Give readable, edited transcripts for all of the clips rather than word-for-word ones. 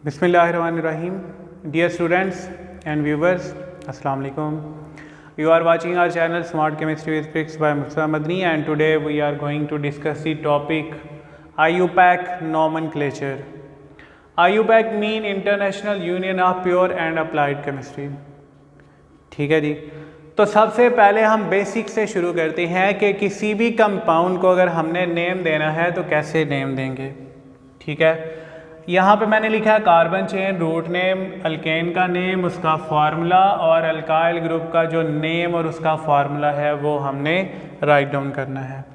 Bismillahirrahmanirrahim. Dear students and viewers, Assalamu alaikum. You are watching our channel Smart Chemistry with Tricks by Musa Madni, and today we are going to discuss the topic IUPAC nomenclature. IUPAC mean International Union of Pure and Applied Chemistry. ठीक है जी। तो सबसे पहले हम basic से शुरू करते हैं कि किसी भी कंपाउंड को अगर हमने नेम देना है तो कैसे नेम देंगे। ठीक है, यहाँ पे मैंने लिखा है carbon chain, root name, alkane का नेम, उसका फार्मूला, और अल्काइल ग्रुप का जो नेम और उसका फार्मूला है वो हमने राइट डाउन करना है।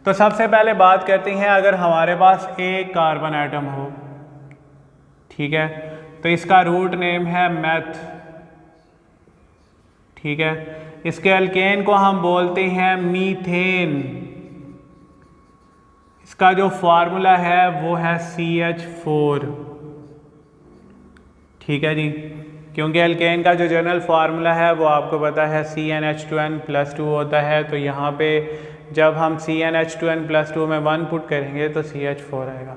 तो सबसे पहले बात करते हैं, अगर हमारे पास एक कार्बन एटम हो, ठीक है, तो इसका रूट नेम है मैथ। ठीक है, इसके अल्केन को हम बोलते हैं मीथेन। इसका जो फार्मूला है वो है CH4। ठीक है जी, क्योंकि अल्केन का जो जनरल फार्मूला है वो आपको पता है CnH2n+2 होता है। तो यहाँ पे जब हम CnH2n+2 में 1 पुट करेंगे तो CH4 आएगा।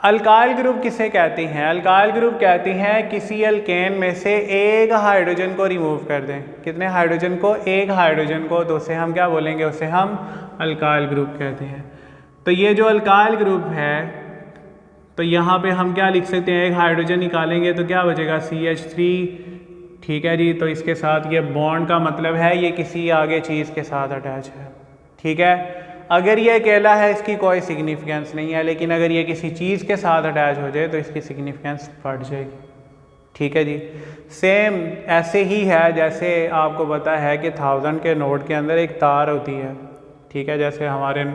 अल्काइल ग्रुप किसे कहते हैं? अल्काइल ग्रुप कहते हैं किसी अल्केन में से एक हाइड्रोजन को रिमूव कर दें। कितने हाइड्रोजन को? एक हाइड्रोजन को, तो उसे हम क्या बोलेंगे? उसे हम अल्काइल ग्रुप कहते हैं। तो ये जो अल्काइल ग्रुप है, तो यहाँ पे हम क्या लिख सकते हैं? एक हाइड्रोजन निकालेंगे तो क्या बचेगा? CH3। ठीक है जी, तो इसके साथ ये बॉन्ड का मतलब है ये किसी आगे चीज़ के साथ अटैच है। ठीक है, अगर ये अकेला है इसकी कोई सिग्निफिकेंस नहीं है, लेकिन अगर ये किसी चीज़ के साथ अटैच हो जाए तो इसकी सिग्निफिकेंस बढ़ जाएगी। ठीक है जी, सेम ऐसे ही है जैसे आपको पता है कि 1000 के नोट के अंदर एक तार होती है। ठीक है, जैसे हमारे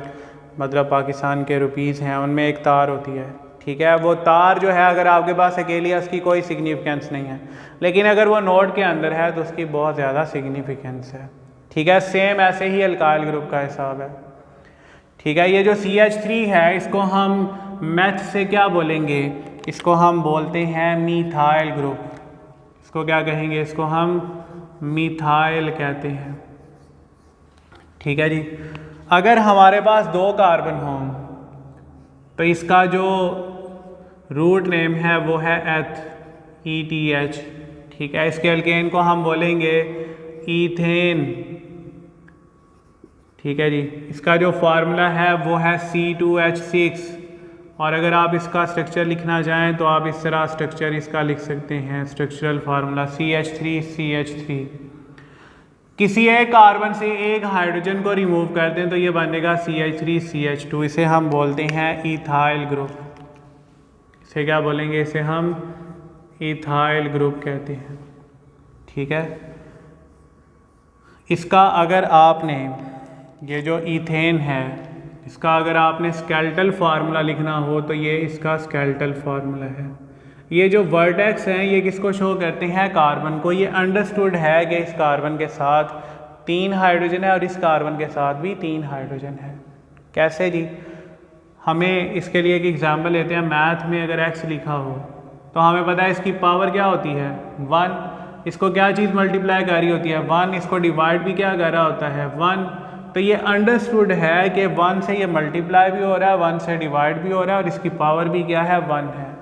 मतलब पाकिस्तान के रुपीज़ हैं उनमें एक तार होती है। ठीक है, वो तार जो है अगर आपके पास अकेली है उसकी कोई सिग्निफिकेंस नहीं है, लेकिन अगर वो नोट के अंदर है तो उसकी बहुत ज़्यादा सिग्निफिकेंस है। ठीक है, सेम ऐसे ही अल्काइल ग्रुप का हिसाब है। ठीक है, ये जो CH3 है इसको हम मैथ से क्या बोलेंगे? इसको हम बोलते हैं मीथाइल ग्रुप। इसको क्या कहेंगे? इसको हम मीथाइल कहते हैं। ठीक है जी, अगर हमारे पास 2 कार्बन हों तो इसका जो रूट नेम है वो है ETH। ठीक है, इसके अल्केन को हम बोलेंगे ईथेन। ठीक है जी, इसका जो फार्मूला है वो है C2H6, और अगर आप इसका स्ट्रक्चर लिखना चाहें तो आप इस तरह स्ट्रक्चर इसका लिख सकते हैं, स्ट्रक्चरल फार्मूला CH3CH3। किसी एक कार्बन से एक हाइड्रोजन को रिमूव कर दें तो ये बनेगा CH3CH2। इसे हम बोलते हैं इथाइल ग्रुप। इसे क्या बोलेंगे? इसे हम इथाइल ग्रुप कहते हैं। ठीक है, इसका अगर आपने ये जो ईथेन है इसका अगर आपने स्केलेटल फार्मूला लिखना हो तो ये इसका स्केलेटल फार्मूला है। ये जो वर्टेक्स हैं ये किसको शो करते हैं? कार्बन को। ये अंडरस्टूड है कि इस कार्बन के साथ 3 हाइड्रोजन है और इस कार्बन के साथ भी 3 हाइड्रोजन है। कैसे जी? हमें इसके लिए एक एग्जाम्पल लेते हैं। मैथ में अगर x लिखा हो तो हमें पता है इसकी पावर क्या होती है? 1। इसको क्या चीज़ मल्टीप्लाई कर रही होती है? 1। इसको डिवाइड भी क्या कर रहा होता है? 1। तो ये अंडरस्टूड है कि 1 से ये मल्टीप्लाई भी हो रहा है, 1 से डिवाइड भी हो रहा है, और इसकी पावर भी क्या है? 1 है।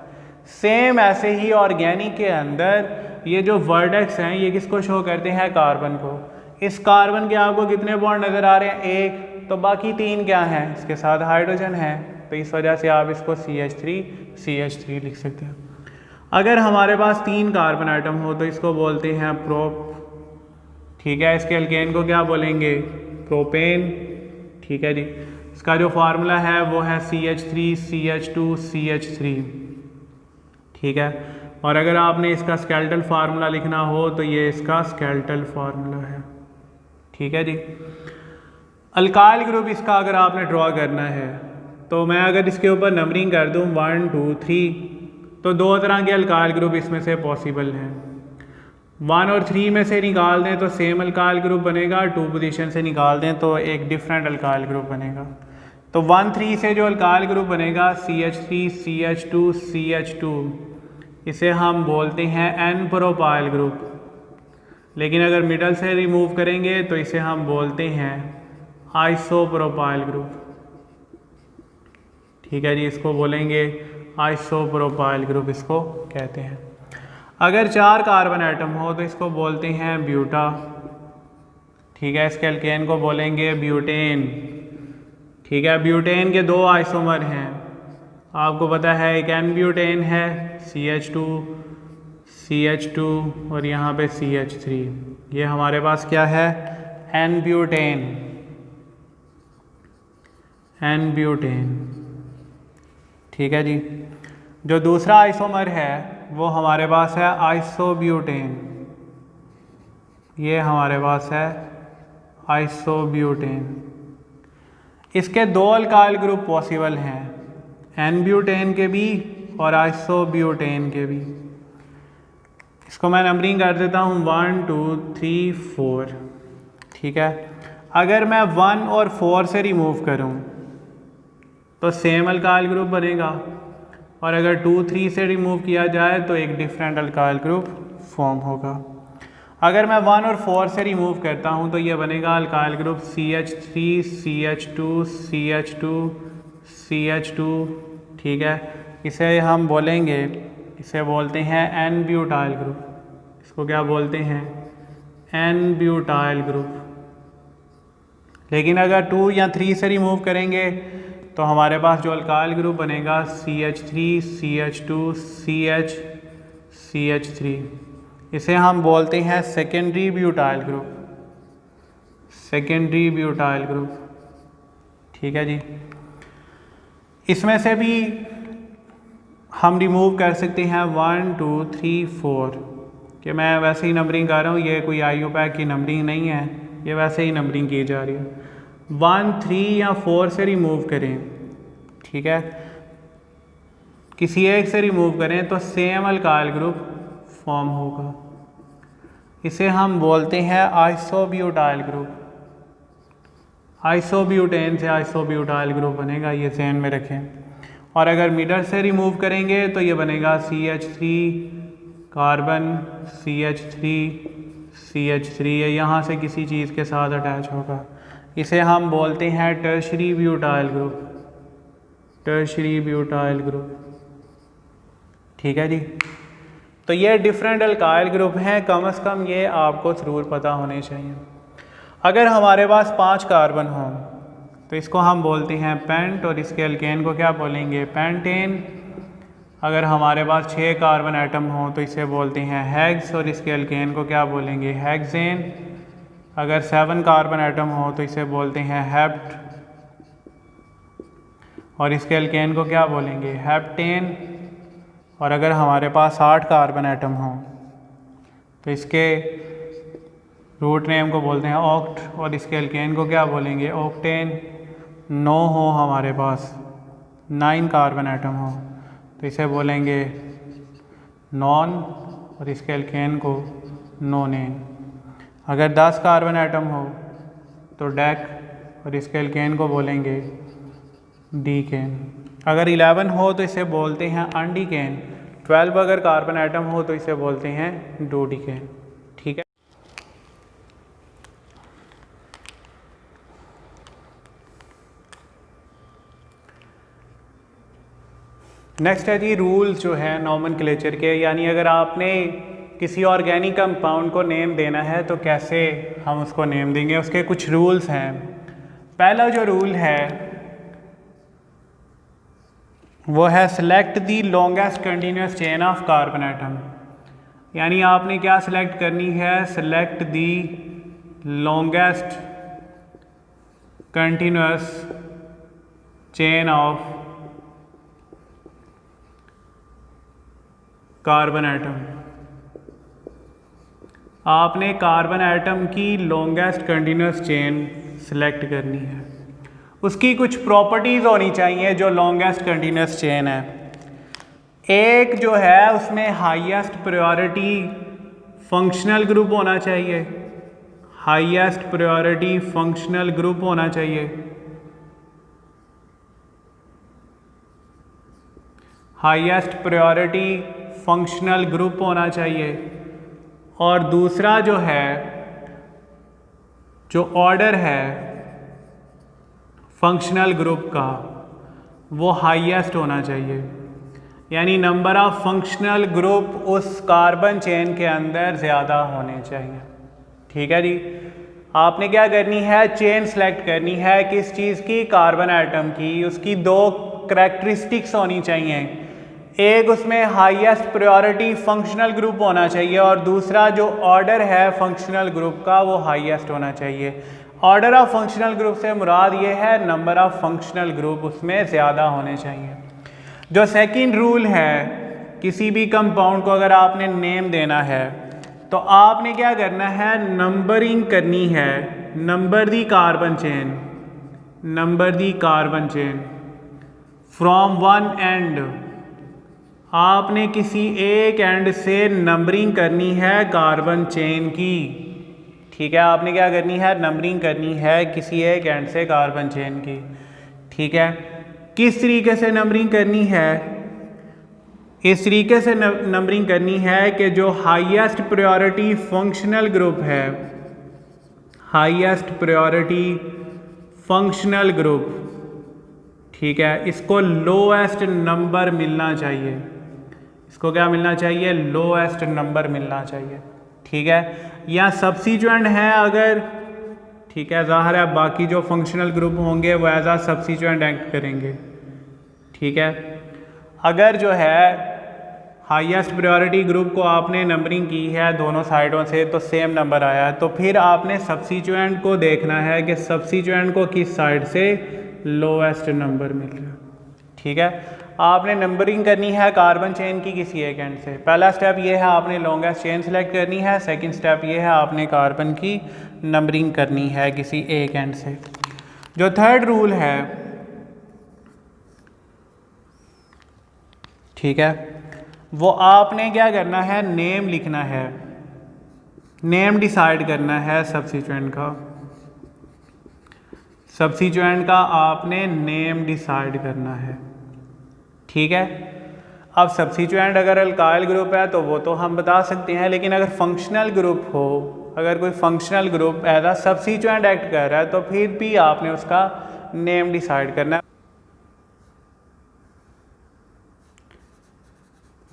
सेम ऐसे ही ऑर्गेनिक के अंदर ये जो वर्टेक्स हैं ये किसको शो करते हैं? कार्बन को। इस कार्बन के आपको कितने बॉन्ड नज़र आ रहे हैं? 1। तो बाकी 3 क्या हैं? इसके साथ हाइड्रोजन है, तो इस वजह से आप इसको CH3CH3 लिख सकते हैं। अगर हमारे पास 3 कार्बन आइटम हो तो इसको बोलते हैं प्रोप। ठीक है, इसके अल्केन को क्या बोलेंगे? प्रोपेन। ठीक है जी, इसका जो फार्मूला है वो है CH3CH2CH3। ठीक है, और अगर आपने इसका स्केलेटल फार्मूला लिखना हो तो ये इसका स्केलेटल फार्मूला है। ठीक है जी, अल्काइल ग्रुप इसका अगर आपने ड्रॉ करना है तो मैं अगर इसके ऊपर नंबरिंग कर दूं 1 2 3, तो 2 तरह के अल्काइल ग्रुप इसमें से पॉसिबल हैं। 1 और 3 में से निकाल दें तो सेम अल्काइल ग्रुप बनेगा, 2 पोजीशन से निकाल दें तो एक डिफरेंट अल्काइल ग्रुप बनेगा। तो 1 3 से जो अल्काइल ग्रुप बनेगा CH3CH2CH2, इसे हम बोलते हैं N प्रोपाइल ग्रुप। लेकिन अगर मिडल से रिमूव करेंगे तो इसे हम बोलते हैं आइसोप्रोपाइल ग्रुप। ठीक है जी, इसको बोलेंगे आइसोप्रोपाइल ग्रुप इसको कहते हैं। अगर 4 कार्बन एटम हो तो इसको बोलते हैं ब्यूटा, ठीक है। इसके एल्केन को बोलेंगे ब्यूटेन, ठीक है। ब्यूटेन के 2 आइसोमर हैं, आपको पता है, एक एन ब्यूटेन है CH2 और यहाँ पे CH3। ये हमारे पास क्या है, एन ब्यूटेन, ठीक है जी। जो दूसरा आइसोमर है वो हमारे पास है आइसोब्यूटेन, ये हमारे पास है आइसोब्यूटेन। इसके 2 अल्काइल ग्रुप पॉसिबल हैं, एन ब्यूटेन के भी और आइसोब्यूटेन के भी। इसको मैं नंबरिंग कर देता हूँ 1 2 3 4, ठीक है। अगर मैं 1 और 4 से रिमूव करूँ तो सेम अल्काइल ग्रुप बनेगा, और अगर 2 3 से रिमूव किया जाए तो एक डिफरेंट अल्काइल ग्रुप फॉर्म होगा। अगर मैं 1 और 4 से रिमूव करता हूँ तो ये बनेगा alkyl group CH3 CH2 CH2 CH2, ठीक है। इसे हम बोलेंगे, इसे बोलते हैं एन ब्यूटाइल ग्रुप। इसको क्या बोलते हैं, एन ब्यूटाइल ग्रुप। लेकिन अगर 2 या 3 से रिमूव करेंगे तो हमारे पास जो अल्काइल ग्रुप बनेगा CH3 CH2 CH3, इसे हम बोलते हैं secondary butyl group, secondary butyl group, ठीक है जी। इसमें से भी हम रिमूव कर सकते हैं 1 2 3 4, कि मैं वैसे ही नंबरिंग कर रहा हूँ, ये कोई IUPAC की नंबरिंग नहीं है, ये वैसे ही नंबरिंग की जा रही है। 1 3 या 4 से रिमूव करें, ठीक है, किसी एक से रिमूव करें तो सेम अल्काइल ग्रुप फॉर्म होगा। इसे हम बोलते हैं आइसोब्यूटाइल ग्रुप। आइसोब्यूटेन से आइसोब्यूटाइल ग्रुप बनेगा, ये ध्यान में रखें। और अगर मिडल से रिमूव करेंगे तो ये बनेगा CH3 कार्बन CH3 ये यहाँ से किसी चीज़ के साथ अटैच होगा। इसे हम बोलते हैं tertiary butyl group, tertiary butyl group, ठीक है जी। तो ये डिफरेंट अल्काइल ग्रुप हैं, कम से कम ये आपको ज़रूर पता होने चाहिए। अगर हमारे पास 5 कार्बन हों तो इसको हम बोलते हैं पेंट, और इसके एल्केन को क्या बोलेंगे, पेंटेन। अगर हमारे पास 6 कार्बन एटम हों तो इसे बोलते हैं हेक्स, और इसके एल्केन को क्या बोलेंगे, हेक्सेन। अगर 7 कार्बन एटम हो तो इसे बोलते हैं हेप्ट, और इसके एल्केन को क्या बोलेंगे, हेप्टेन। और अगर हमारे पास 8 कार्बन एटम हों तो इसके रूट नेम को बोलते हैं ऑक्ट, और इसके एल्केन को क्या बोलेंगे, ऑक्टेन। 9 हो हमारे पास, 9 कार्बन एटम हो तो इसे बोलेंगे नॉन, और इसके एल्केन को नोनेन। अगर 10 कार्बन एटम हो तो डेक, और इसके एल्केन को बोलेंगे डीकेन। अगर 11 हो तो इसे बोलते हैं अनडीकेन। 12 अगर कार्बन एटम हो तो इसे बोलते हैं डोडीकेन, ठीक है। नेक्स्ट है जी रूल्स जो है नॉमेनक्लेचर के, यानी अगर आपने किसी ऑर्गेनिक कंपाउंड को नेम देना है तो कैसे हम उसको नेम देंगे, उसके कुछ रूल्स हैं। पहला जो रूल है वो है select the longest continuous chain of carbon atom. यानी आपने क्या सिलेक्ट करनी है, select the longest continuous chain of carbon atom. आपने कार्बन एटम की लॉन्गेस्ट कंटिन्यूस चेन सेलेक्ट करनी है। उसकी कुछ प्रॉपर्टीज़ होनी चाहिए जो लॉन्गेस्ट कंटिन्यूस चेन है। एक जो है उसमें हाईएस्ट प्रायोरिटी फंक्शनल ग्रुप होना चाहिए, हाईएस्ट प्रायोरिटी फंक्शनल ग्रुप होना चाहिए। हाईएस्ट प्रायोरिटी फंक्शनल ग्रुप होना चाहिए। और दूसरा जो है, जो ऑर्डर है फंक्शनल ग्रुप का वो हाईएस्ट होना चाहिए। यानी नंबर ऑफ फंक्शनल ग्रुप उस कार्बन चेन के अंदर ज़्यादा होने चाहिए। ठीक है जी। आपने क्या करनी है, चेन सेलेक्ट करनी है किस चीज़ की, कार्बन एटम की। उसकी दो करैक्टरिस्टिक्स होनी चाहिए, एक उसमें हाईएस्ट प्रायोरिटी फंक्शनल ग्रुप होना चाहिए और दूसरा जो ऑर्डर है फंक्शनल ग्रुप का वो हाईएस्ट होना चाहिए। ऑर्डर ऑफ फंक्शनल ग्रुप से मुराद ये है नंबर ऑफ फंक्शनल ग्रुप उसमें ज़्यादा होने चाहिए। जो सेकंड रूल है, किसी भी कंपाउंड को अगर आपने नेम देना है तो आपने क्या करना है, नंबरिंग करनी है, number the carbon chain, number the carbon chain from one and. आपने किसी एक एंड से नंबरिंग करनी है कार्बन चेन की। ठीक है, आपने क्या करनी है, नंबरिंग करनी है किसी एक एंड से कार्बन चेन की। ठीक है, किस तरीके से नंबरिंग करनी है, इस तरीके से नंबरिंग करनी है कि जो हाईएस्ट प्रायोरिटी फंक्शनल ग्रुप है, हाईएस्ट प्रायोरिटी फंक्शनल ग्रुप, ठीक है, इसको लोएस्ट नंबर मिलना चाहिए। इसको क्या मिलना चाहिए, लोएस्ट नंबर मिलना चाहिए। ठीक है, या सब्स्टिट्यूएंट है अगर, ठीक है, ज़ाहिर है बाकी जो फंक्शनल ग्रुप होंगे वो एज आ सब्स्टिट्यूएंट एक्ट करेंगे। ठीक है, अगर जो है हाईएस्ट प्रायोरिटी ग्रुप को आपने नंबरिंग की है दोनों साइडों से तो सेम नंबर आया है, तो फिर आपने सब्स्टिट्यूएंट को देखना है कि सब्स्टिट्यूएंट को किस साइड से लोएस्ट नंबर मिल रहा है। ठीक है, आपने नंबरिंग करनी है कार्बन चेन की किसी एक एंड से। पहला स्टेप ये है आपने लॉन्गेस्ट चेन सेलेक्ट करनी है, सेकंड स्टेप ये है आपने कार्बन की नंबरिंग करनी है किसी एक एंड से। जो थर्ड रूल है, ठीक है, वो आपने क्या करना है, नेम लिखना है, नेम डिसाइड करना है सब्स्टिट्यूएंट का, सब्स्टिट्यूएंट का आपने नेम डिसाइड करना है। ठीक है, अब सब्स्टिट्यूएंट अगर अल्काइल ग्रुप है तो वो तो हम बता सकते हैं, लेकिन अगर फंक्शनल ग्रुप हो, अगर कोई फंक्शनल ग्रुप एज आ सब्स्टिट्यूएंट एक्ट कर रहा है तो फिर भी आपने उसका नेम डिसाइड करना है।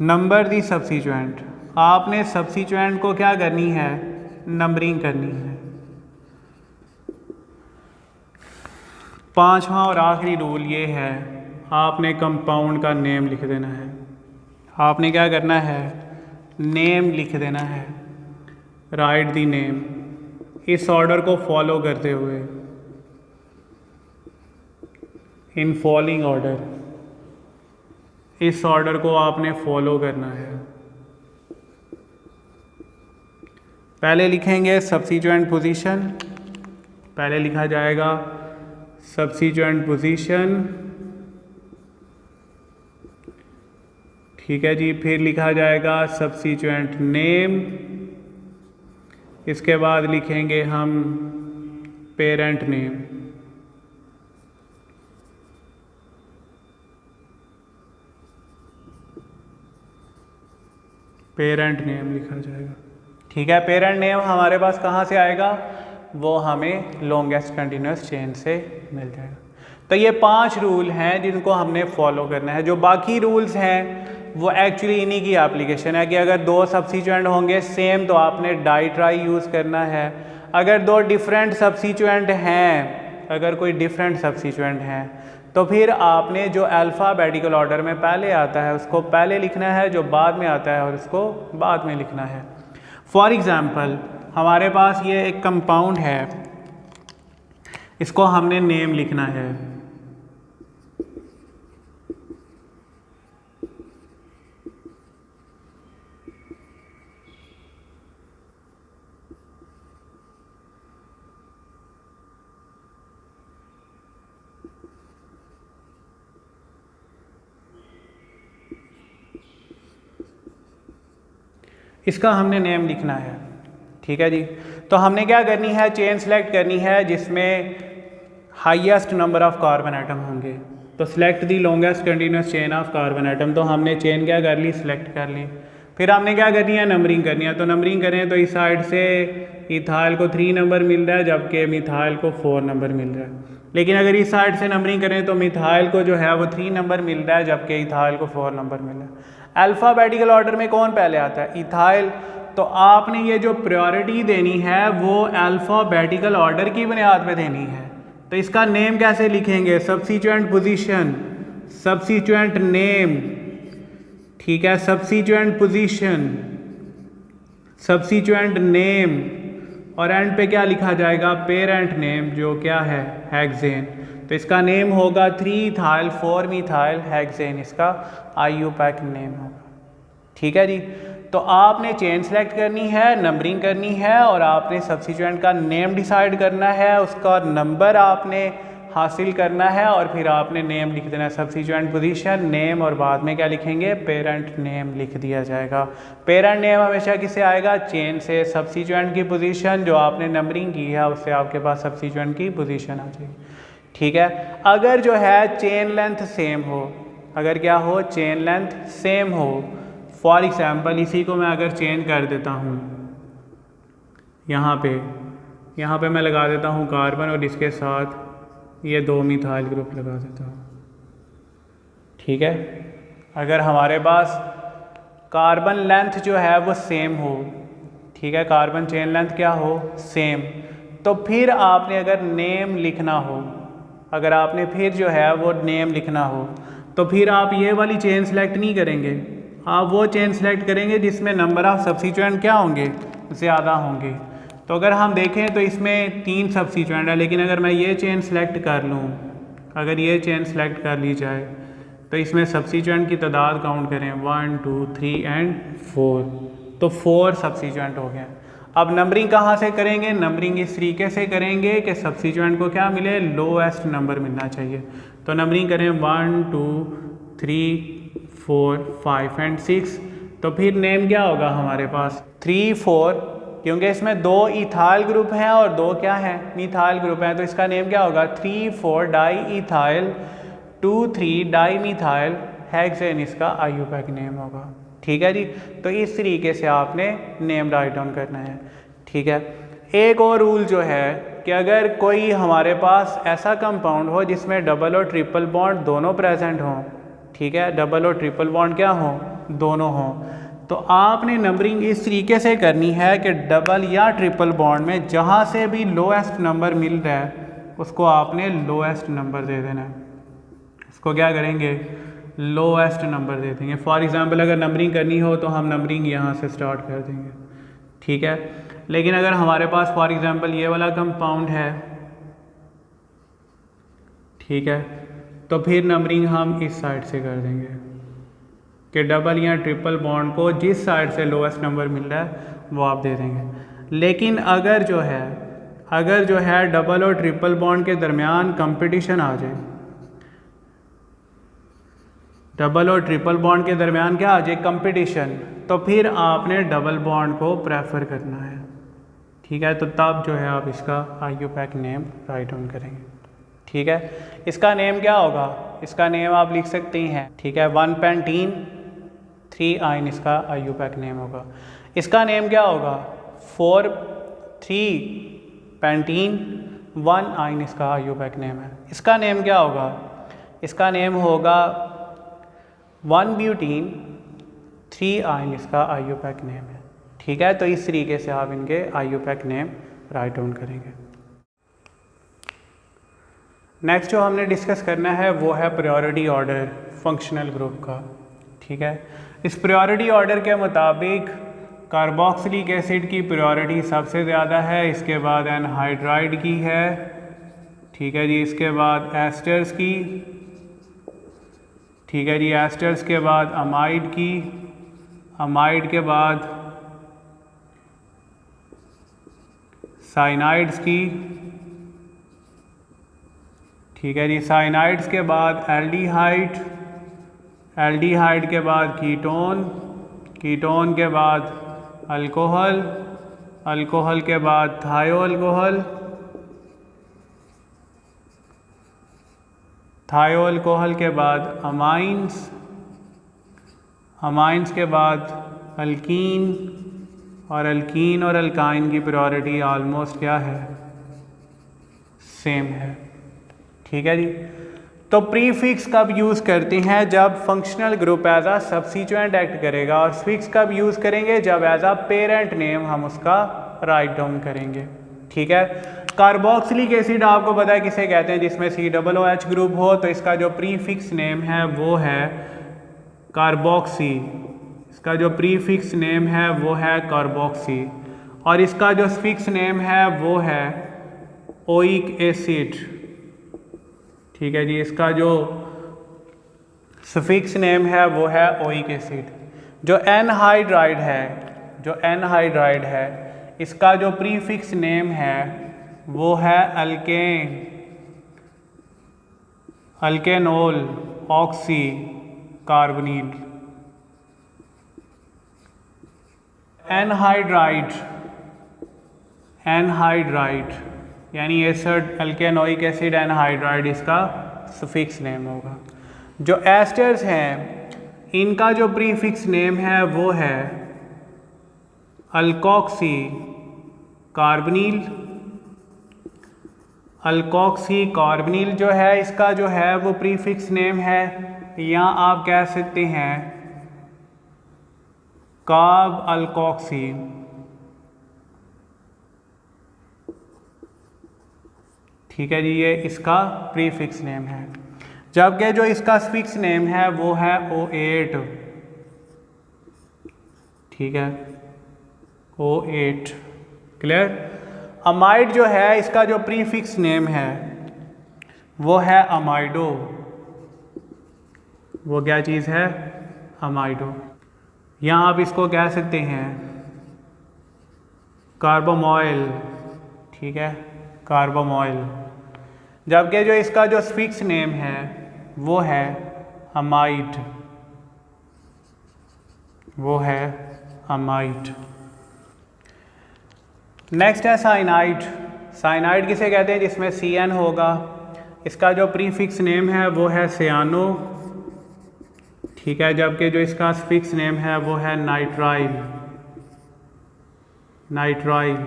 नंबर दी सब्स्टिट्यूएंट, आपने सब्स्टिट्यूएंट को क्या करनी है, नंबरिंग करनी है। पांचवा और आखिरी रूल ये है, आपने कंपाउंड का नेम लिख देना है। आपने क्या करना है, नेम लिख देना है, राइट दी नेम, इस ऑर्डर को फॉलो करते हुए, इन फॉलोइंग ऑर्डर, इस ऑर्डर को आपने फॉलो करना है। पहले लिखेंगे सब्स्टिट्यूएंट पोजीशन, पहले लिखा जाएगा सब्स्टिट्यूएंट पोजीशन, ठीक है जी, फिर लिखा जाएगा सब्स्टिट्यूएंट नेम, इसके बाद लिखेंगे हम पेरेंट नेम। पेरेंट नेम लिखा जाएगा। ठीक है, पेरेंट नेम हमारे पास कहाँ से आएगा, वो हमें लॉन्गेस्ट कंटिन्यूस चेन से मिल जाएगा। तो ये 5 रूल हैं जिनको हमने फॉलो करना है। जो बाकी रूल्स हैं वो एक्चुअली इन्हीं की एप्लीकेशन है कि अगर 2 सब्स्टिट्यूएंट होंगे सेम तो आपने डाई ट्राई यूज़ करना है। अगर 2 डिफरेंट सब्स्टिट्यूएंट हैं, अगर कोई डिफरेंट सब्स्टिट्यूएंट हैं तो फिर आपने जो अल्फ़ाबेटिकल ऑर्डर में पहले आता है उसको पहले लिखना है, जो बाद में आता है और उसको बाद में लिखना है। फॉर एग्ज़ाम्पल हमारे पास ये एक कंपाउंड है, इसको हमने नेम लिखना है। इसका हमने नेम लिखना है। ठीक है जी, तो हमने क्या करनी है, चेन सेलेक्ट करनी है जिसमें highest number of carbon atom होंगे। तो select the longest continuous chain of carbon atom, तो हमने चेन क्या कर ली, सिलेक्ट कर ली। फिर हमने क्या करनी है, नंबरिंग करनी है। तो नंबरिंग करें तो इस साइड से इथाइल को 3 नंबर मिल रहा है जबकि मिथाइल को 4 नंबर मिल रहा है। लेकिन अगर इस साइड से नंबरिंग करें तो मिथाइल को जो है वो 3 नंबर मिल रहा है, जबकि इथाइल को 4 नंबर मिल रहा है। अल्फ़ाबेटिकल ऑर्डर में कौन पहले आता है? इथाइल। तो आपने ये जो प्रायोरिटी देनी है वो अल्फ़ाबेटिकल ऑर्डर की बुनियाद पे देनी है। तो इसका नेम कैसे लिखेंगे? सब्स्टिट्यूएंट पोजीशन, सब्स्टिट्यूएंट नेम, ठीक है, सब्स्टिट्यूएंट पोजीशन, सब्स्टिट्यूएंट नेम, और एंड पे क्या लिखा जाएगा? पेरेंट नेम, जो क्या है? हेक्सेन। तो इसका नेम होगा 3-इथाइल 4-मिथाइल हेक्सेन, इसका IUPAC नेम होगा। ठीक है जी। तो आपने चेन सेलेक्ट करनी है, नंबरिंग करनी है, और आपने सब्स्टिट्यूएंट का नेम डिसाइड करना है, उसका नंबर आपने हासिल करना है, और फिर आपने नेम लिख देना है, सब्स्टिट्यूएंट पोजीशन, नेम, और बाद में क्या लिखेंगे? पेरेंट नेम लिख दिया जाएगा। पेरेंट नेम हमेशा किससे आएगा? चेन से। सब्स्टिट्यूएंट की पोजीशन जो आपने नंबरिंग की है उससे आपके पास सब्स्टिट्यूएंट की पोजीशन आ जाएगी। ठीक है। अगर जो है चेन लेंथ सेम हो, अगर क्या हो? चेन लेंथ सेम हो। फॉर एग्जाम्पल इसी को मैं अगर चेंज कर देता हूँ, यहाँ पे मैं लगा देता हूँ कार्बन, और इसके साथ ये 2 मिथाइल ग्रुप लगा देता हूँ। ठीक है। अगर हमारे पास कार्बन लेंथ जो है वो सेम हो, ठीक है, कार्बन चेन लेंथ क्या हो? सेम, तो फिर आपने अगर नेम लिखना हो, अगर आपने फिर जो है वो नेम लिखना हो, तो फिर आप ये वाली चेन सेलेक्ट नहीं करेंगे, आप वो चेन सेलेक्ट करेंगे जिसमें नंबर ऑफ सब्स्टिट्यूएंट क्या होंगे? ज़्यादा होंगे। तो अगर हम देखें तो इसमें 3 सब्स्टिट्यूएंट है, लेकिन अगर मैं ये चेन सेलेक्ट कर लूँ, अगर ये चेन सेलेक्ट कर ली जाए, तो इसमें सब्स्टिट्यूएंट की तादाद काउंट करें 1 2 3 एंड 4, तो 4 सब्स्टिट्यूएंट हो गए। अब नंबरिंग कहाँ से करेंगे? नंबरिंग इस तरीके से करेंगे कि सब्स्टिट्यूएंट को क्या मिले? लोएस्ट नंबर मिलना चाहिए। तो नंबरिंग करें 1 2 3 4 5 एंड 6, तो फिर नेम क्या होगा हमारे पास? 3 4, क्योंकि इसमें 2 इथाइल ग्रुप हैं और 2 क्या हैं? मिथाइल ग्रुप हैं, तो इसका नेम क्या होगा? 3 4 di ethyl 2 3 di methyl hexane, इसका IUPAC नेम होगा। ठीक है जी। तो इस तरीके से आपने नेम राइट डाउन करना है। ठीक है। एक और रूल जो है कि अगर कोई हमारे पास ऐसा कंपाउंड हो जिसमें डबल और ट्रिपल बॉन्ड दोनों प्रेजेंट हों, ठीक है, डबल और ट्रिपल बॉन्ड क्या हों? दोनों हों, तो आपने नंबरिंग इस तरीके से करनी है कि डबल या ट्रिपल बॉन्ड में जहाँ से भी लोएस्ट नंबर मिल रहा है उसको आपने लोएस्ट नंबर दे देना है। उसको क्या करेंगे? लोएस्ट नंबर दे देंगे। फॉर एग्जांपल अगर नंबरिंग करनी हो तो हम नंबरिंग यहाँ से स्टार्ट कर देंगे। ठीक है। लेकिन अगर हमारे पास फॉर एग्जांपल ये वाला कंपाउंड है, ठीक है, तो फिर नंबरिंग हम इस साइड से कर देंगे कि डबल या ट्रिपल बॉन्ड को जिस साइड से लोएस्ट नंबर मिल रहा है वो आप दे देंगे। लेकिन अगर जो है डबल और ट्रिपल बॉन्ड के दरमियान कंपटीशन आ जाए, डबल और ट्रिपल बॉन्ड के दरमियान क्या आ जाए? कंपटीशन, तो फिर आपने डबल बॉन्ड को प्रेफर करना है। ठीक है। तो तब जो है आप इसका IUPAC नेम राइट डाउन करेंगे। ठीक है। इसका नेम क्या होगा? इसका नेम आप लिख सकते हैं, ठीक है, 1 पेंटीन 3 आइन, इसका IUPAC नेम होगा। इसका नेम क्या होगा? 4 3 पेंटीन 1 आइन, इसका IUPAC नेम है। इसका नेम क्या होगा? इसका नेम होगा 1 ब्यूटीन 3 आइन, इसका IUPAC नेम है। ठीक है। तो इस तरीके से आप इनके IUPAC नेम राइट डाउन करेंगे। नेक्स्ट जो हमने डिस्कस करना है वो है प्रायोरिटी ऑर्डर फंक्शनल ग्रुप का। ठीक है। इस प्रायोरिटी ऑर्डर के मुताबिक कार्बोक्सिलिक एसिड की प्रायोरिटी सबसे ज़्यादा है, इसके बाद एनहाइड्राइड की है, ठीक है जी, इसके बाद एस्टर्स की, ठीक है जी, एस्टर्स के बाद अमाइड की, अमाइड के बाद साइनाइड्स की, ठीक है जी, साइनाइड्स के बाद एल्डिहाइड, एल्डिहाइड के बाद कीटोन, कीटोन के बाद अल्कोहल, अल्कोहल के बाद थायो अल्कोहल, थायो अल्कोहल के बाद अमाइंस, अमाइंस के बाद अल्कीन, और अल्कीन और अल्काइन की प्रायोरिटी ऑलमोस्ट क्या है? सेम है। ठीक है जी। तो प्रीफिक्स कब यूज़ करते हैं? जब फंक्शनल ग्रुप एज आ सब्स्टिट्यूएंट एक्ट करेगा। और स्फिक्स कब यूज़ करेंगे? जब एज आ पेरेंट नेम हम उसका राइट डाउन करेंगे। ठीक है। कार्बोक्सिलिक एसिड आपको पता है किसे कहते हैं? जिसमें COOH ग्रुप हो, तो इसका जो प्रीफिक्स नेम है वो है कार्बोक्सी। इसका जो प्रीफिक्स नेम है वो है कार्बोक्सी। और इसका जो स्फिक्स नेम है वो है ओइक एसिड। ठीक है जी। इसका जो सफिक्स नेम है वो है ओइक एसिड। जो एनहाइड्राइड है, इसका जो प्रीफिक्स नेम है वो है अल्केन, अल्केनोल ऑक्सी कार्बोनिल। एनहाइड्राइड यानी एसिड, अल्केनोइक एसिड एनहाइड्राइड इसका सफिक्स नेम होगा। जो एस्टर्स हैं इनका जो प्रीफिक्स नेम है वो है अल्कोक्सी कार्बोनिल। अल्कोक्सी कार्बोनिल जो है इसका जो है वो प्रीफिक्स नेम है, या आप कह सकते हैं कार्ब अल्कोक्सी। ठीक है जी। ये इसका प्रीफिक्स नेम है। जबकि जो इसका स्फिक्स नेम है वो है O8। ठीक है, O8। क्लियर। अमाइड जो है इसका जो प्रीफिक्स नेम है वो है अमाइडो। वो क्या चीज़ है? अमाइडो। या आप इसको कह सकते हैं कार्बोमोइल। ठीक है, कार्बोमोइल। जबकि जो इसका जो स्फिक्स नेम है वो है अमाइड। वो है अमाइड। नेक्स्ट है साइनाइड। साइनाइड किसे कहते हैं? जिसमें CN होगा। इसका जो प्रीफिक्स नेम है वो है सियानो। ठीक है। जबकि जो इसका स्फिक्स नेम है वो है नाइट्राइल। नाइट्राइल।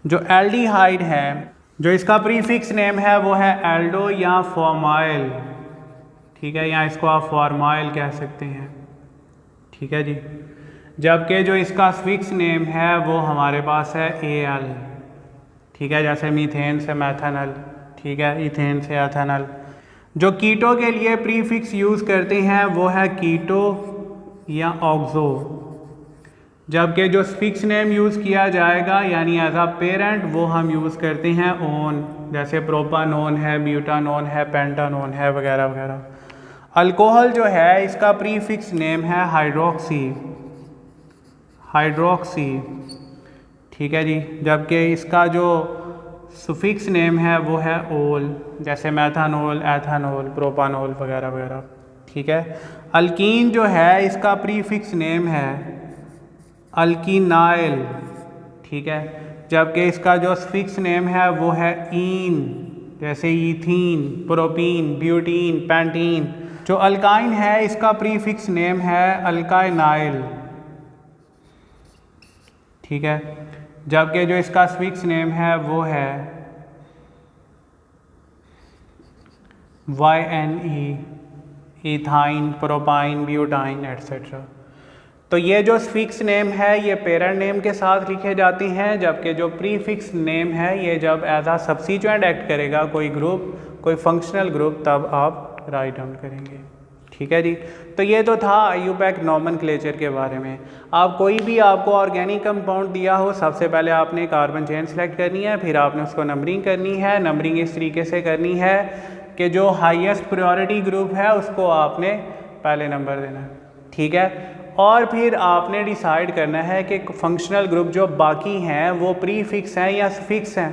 जो एल्डिहाइड है, जो इसका प्रीफिक्स नेम है वो है एल्डो या फॉर्माइल। ठीक है, या इसको आप फॉर्माइल कह सकते हैं। ठीक है जी। जबकि जो इसका स्फिक्स नेम है वो हमारे पास है Al। ठीक है, जैसे मीथेन से मैथेनल। ठीक है, इथेन से एथेनल। जो कीटो के लिए प्रीफिक्स यूज़ करते हैं वो है कीटो या ऑक्सो। जबकि जो स्फिक्स नेम यूज़ किया जाएगा यानी एज अ पेरेंट वो हम यूज़ करते हैं ओन, जैसे प्रोपानोन है, ब्यूटानोन है, पेंटानोन है, वगैरह वगैरह। अल्कोहल जो है इसका प्रीफिक्स नेम है हाइड्रोक्सी। हाइड्रोक्सी। ठीक है जी। जबकि इसका जो सुफिक्स नेम है वो है ओल, जैसे मैथानोल, एथानोल, प्रोपानोल वगैरह वगैरह। ठीक है। अल्कीन जो है इसका प्रीफिक्स नेम है अल्कीनाइल। ठीक है। जबकि इसका जो स्फिक्स नेम है वो है ईन, जैसे ईथीन, प्रोपीन, ब्यूटीन, पैंटीन। जो अल्काइन है इसका प्रीफिक्स नेम है अल्काइनाइल। ठीक है। जबकि जो इसका स्फिक्स नेम है वो है YNE, ethyne, propyne, butyne etcetera. तो ये जो स्फिक्स नेम है ये पेरेंट नेम के साथ लिखे जाती हैं, जबकि जो प्रीफिक्स नेम है ये जब एज आ सब्स्टिट्यूएंट एक्ट करेगा कोई ग्रुप, कोई फंक्शनल ग्रुप, तब आप राइट डाउन करेंगे। ठीक है जी। तो ये तो था IUPAC नॉमेनक्लेचर के बारे में। आप कोई भी आपको ऑर्गेनिक कंपाउंड दिया हो, सबसे पहले आपने कार्बन चेन सेलेक्ट करनी है, फिर आपने उसको नंबरिंग करनी है। नंबरिंग इस तरीके से करनी है कि जो हाईएस्ट प्रायोरिटी ग्रुप है उसको आपने पहले नंबर देना है। ठीक है। और फिर आपने डिसाइड करना है कि फंक्शनल ग्रुप जो बाकी हैं वो प्रीफिक्स हैं या सफिक्स हैं।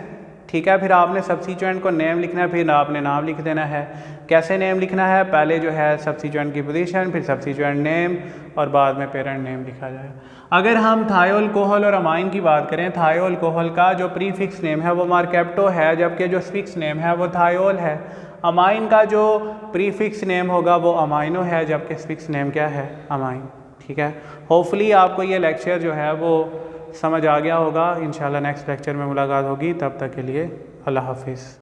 ठीक है। फिर आपने सब्स्टिट्यूएंट को नेम लिखना है, फिर आपने नाम लिख देना है। कैसे नेम लिखना है? पहले जो है सब्स्टिट्यूएंट की पोजीशन, फिर सब्स्टिट्यूएंट नेम, और बाद में पेरेंट नेम लिखा जाए। अगर हम थायो अल्कोहल और अमाइन की बात करें, थायो अल्कोहल का जो प्रीफिक्स नेम है वो मार्केप्टो है, जबकि जो स्फिक्स नेम है वो थायोल है। अमाइन का जो प्रीफिक्स नेम होगा वो अमाइनो है, जबकि स्फिक्स नेम क्या है? अमाइन। ठीक है। होपफुली आपको ये लेक्चर जो है वो समझ आ गया होगा। इंशाल्लाह नेक्स्ट लेक्चर में मुलाकात होगी। तब तक के लिए अल्लाह हाफिज़।